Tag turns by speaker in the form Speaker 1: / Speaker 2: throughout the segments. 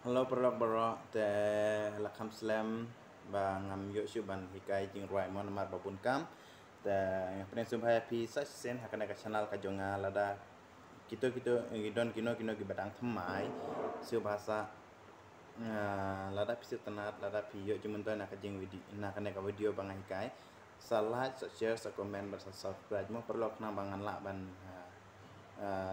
Speaker 1: Halo perlok berok te lakam slam ba ngam yo ban hikai jing ruai mon mar babun kam te pren sumbai pi sa sen hakana ka channel ka jonga lada kito don kino ki badang thamai su bahasa lada pi tanat lada pi yo jumun na ka jing video na kana ka video bang hikai sa like sa share sa comment ba sa subscribe mo perlok na bangan la ban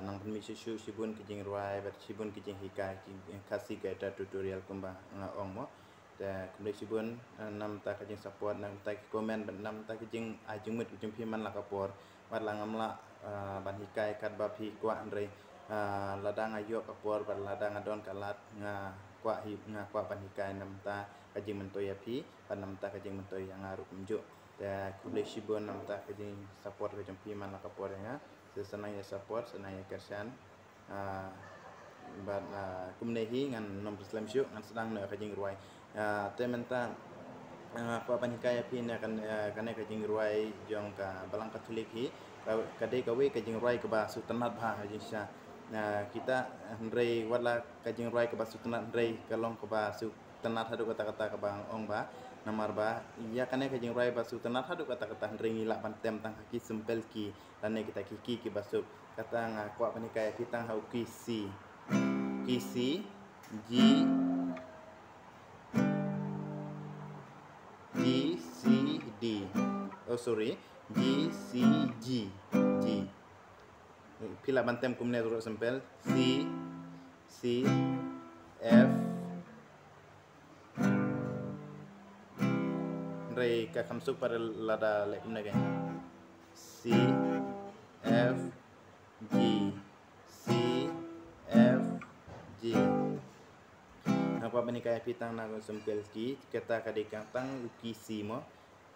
Speaker 1: nang pemi susu sibun kijing ruai bat sibun kijing hikai kasih gaya tutorial kumba ong mo te kumde sibun nam ta kijing support nam ta komen ban nam ta kijing ajung mut kijing piman la kapor bat langam la ban hikai kat ba pi kwa andre ladang ayo kapor bat ladang adon kalat kwa hi kwa ban hikai nam ta kijing mentoy pi ban nam ta kijing mentoy yang aru kumjuk te kumde sibun nam ta kijing support kijing piman la kapor ya senang ya support senang ya kersan bat kumnehi ngan nom Islam syuk ngan sedang na kajing ruai te menta apa panikai api na kan kajing ruai jong ka balang katolik hi kadai kawe kajing ruai ke ba sultanat bah kajing sya kita hendrei wala kajing ruai ke ba sultanat hendrei kalong ke ba sultanat hadu kata-kata ke bang ong ba namar ba iya kane kajing ruai ba sultanat hadu kata-kata hendrei ngilak bantem tang haki sempel ki dan kita kiki ki basuk kata ngakwa panikai kita hau kisi G C D oh sorry G C G pila bantem kumne turut sempel C F Ray ka kamsuk pada lada lek kumne kan C F G apa bani kaya pitang na sempel ki kata kadikatang ukisi mo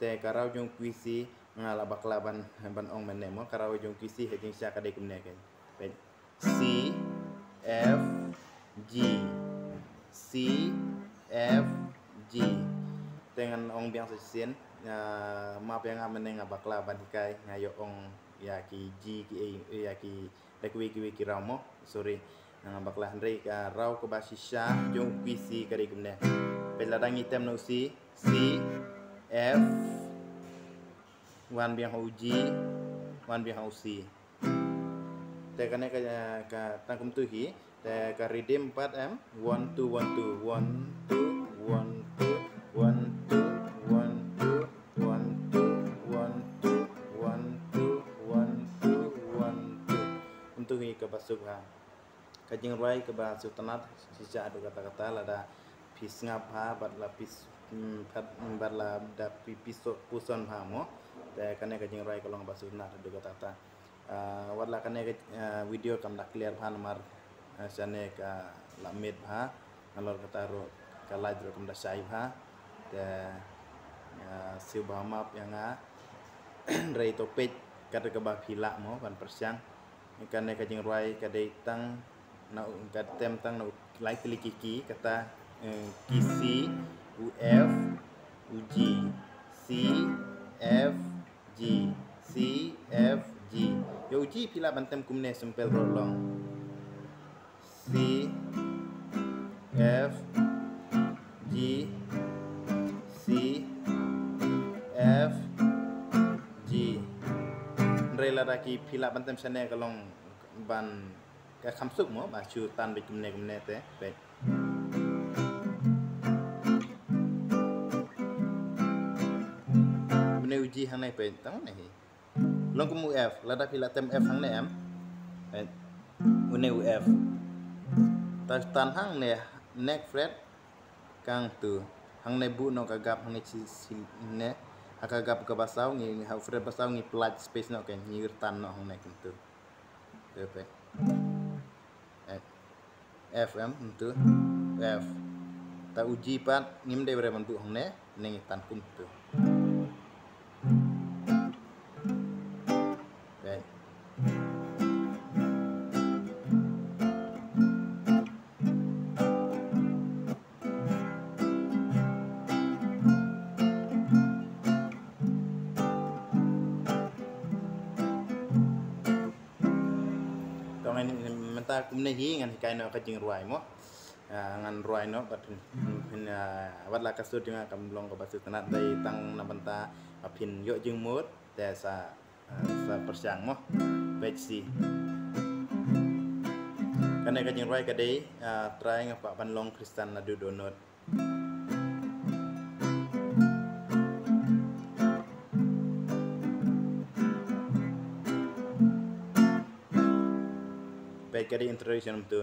Speaker 1: te karau jong kuisi ngala baklaban ban ong menne mo karau jong kuisi hejing sya kadik kumne kan C F G dengan ong biang sesien map yang amene ngabaklaban hikai ngayo ong ya ki G ki ya ki dekwi ki ramo sorry baklah Hendrik rau ke basisha jong PC kari kumne peladang item no C F wan biang uji wan biang C te kane ka tangkum tu hi te ka redeem 4M 12 untuk hi ke basuk kajing ruai ke ba sultanat sisa ada kata-kata lada pis ngap ha bat la pis bat la da piso puson ha mo te kane kajing ruai kolong ba sultanat ada kata-kata wat la kane video kam dak clear ha nomor sane ka la med ha ngalor kata ro ka live ro kam da sai ha te siu ba map yang rei topik kata ke ba pila mo ban persiang kane kajing ruai kadai tang na katem tang na like kiki kata kisi UF UG CFG yo uji pila bantem kumne sempel rolong CFG rela daki pila bantem sane kalong ban ka kamsuk mo ba chu tan bi kumne te baik bene uji hang nai pe tang nei long kum UF lada pila tem F hang nei am une UF ta tan hang ne neck fret kang tu hang nei bu no ka gap hang nei si ne aka gap ka basau ngi ha fret basau ngi plat space no ken nyir tan no hang nei tu pe FM untuk F ta uji pat ngim de bre bentuk hong ne ning tan kum tu baik tong ini menta kumne hi ngan hikai no kajing ruai mo ngan ruai no bat pin wat la kasut juga kam long ko basut tanat dai tang na banta pin yo jing mut te sa persiang mo page C kan ka jing ruai ka dei try ngapa ban long Kristen na du donut baik kali introduction tu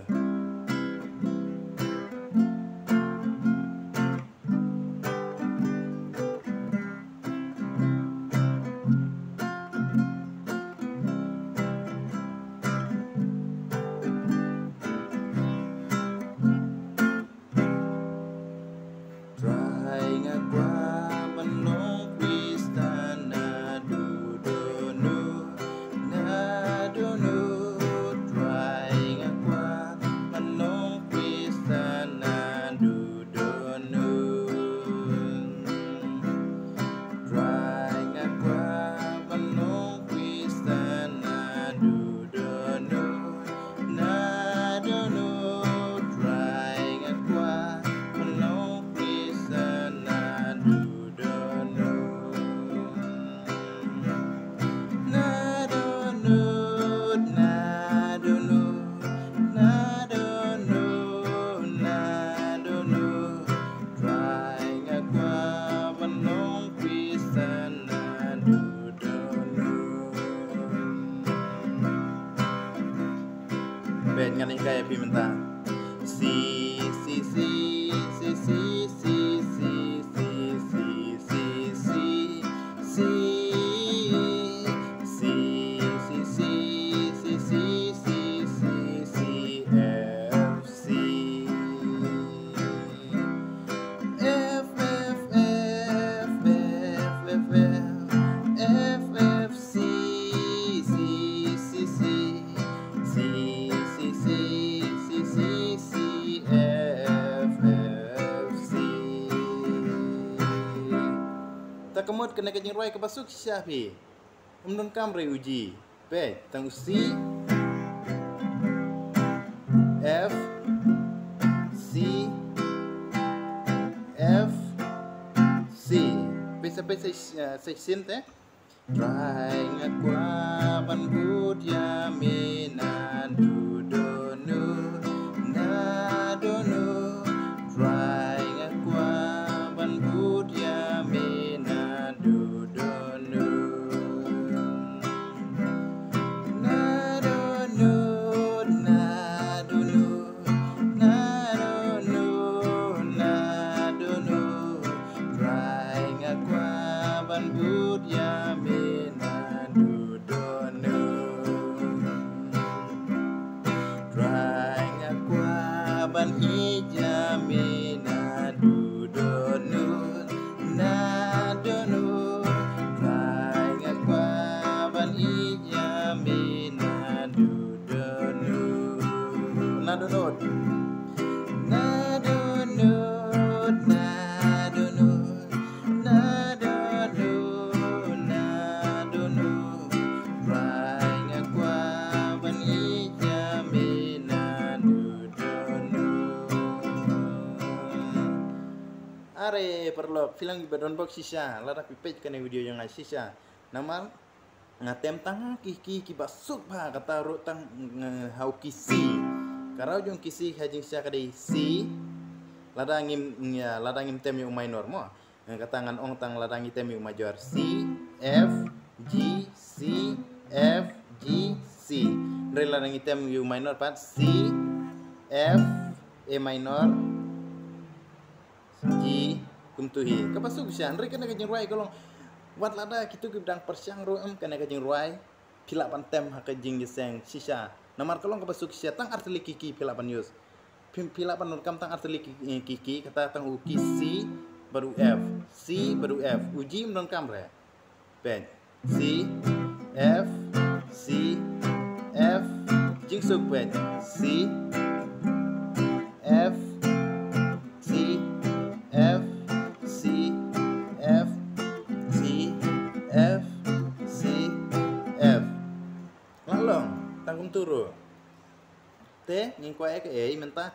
Speaker 1: ben ngani kaya pimenta si si si si si si si si si si si si si si si si si si si F C F F F F F F F C C C C C tak kemud kena kajing ruai ke basuk siapi umdon kamre uji pe tang C F C F C sampai section teh try ngakwa ban bud ya mina du do nu na do nu try ngakwa ban bud ya mina du do nu na do nu na do nu na do nu na do nu try ngakwa ban bud ya mina du do nu try ngakwa ban ija mina du do nu na do nu try ngakwa ban ija mina du do nu na do nu na do nu na do nu na do nu na do nu try ngakwa ban ija mina du do nu are perlu filang badon box sisa lara pipej kena video yang sisa namal ngatem tang ki basuk ba kata ru tang hau kisi karau jong kisi hajing sia kadai C ladangim tem yang minor mo kata ngan ong tang ladang tem yang major C F G C F G C dari ladang tem yang minor pat C F E minor G kumtuhi kapasuk sia ndre kena kajing ruai kolong wat lada kitu gedang persiang roem kena kajing ruai pila pantem hakajing giseng sisa namar kolong kapasuk sia tang artili kiki pila pan yus pila pan kam tang artili kiki kata tang uki C baru F C baru F uji mnon kam re pen C F C F jing suk pen C F C F C F C F C F lalong tanggung turu te nging kwa ke menta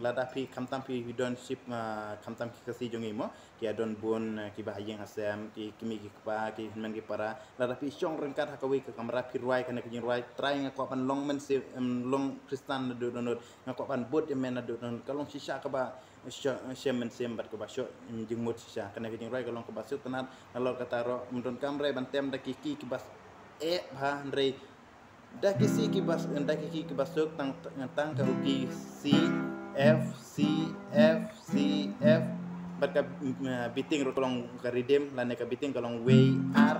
Speaker 1: lada pi kamtam pi hidon ship kamtam ki kasi jongi mo ki adon bun ki bahayeng asem ki kimi ki pa ki men ki para lada pi syong rengkat hakawi ke kamera pi ruai kana ki ruai try ngako pan long men se long kristan do donot ngako pan bot men do don kalong sisa ka ba men sem bat ko ba syo jingmut sisa kana ki ruai kalong ko ba syo tenat kalau kata ro mendon kamre bantem da ki ki bas bha ndre dah kisi kibas dah kiki kibasuk tang ka uki C F baka biting ro kolong ka redeem lane ka biting kolong W R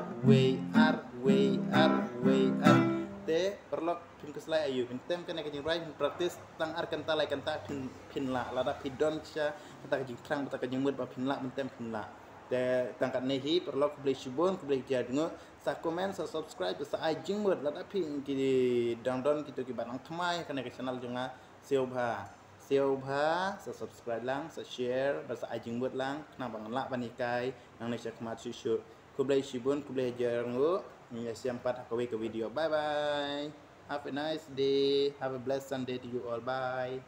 Speaker 1: te perlok pin keslai ayu pin tem kana kajing right practice tang ar kan talai kan ta pin la lada pidon cha ta kajing trang ta kajing mud ba pin la mentem pin la te tangkat nehi perlok boleh subon boleh jadngo sa komen sa subscribe sa ajing mud la tapi ki down kita ki banang thmai kana ke channel jonga seobha sa subscribe lang sa share sa ajing mud lang na bang la banikai nang ne chakmat susu ku boleh subon ku boleh jadngo ya siampat hakawi ke video bye bye have a nice day have a blessed Sunday to you all bye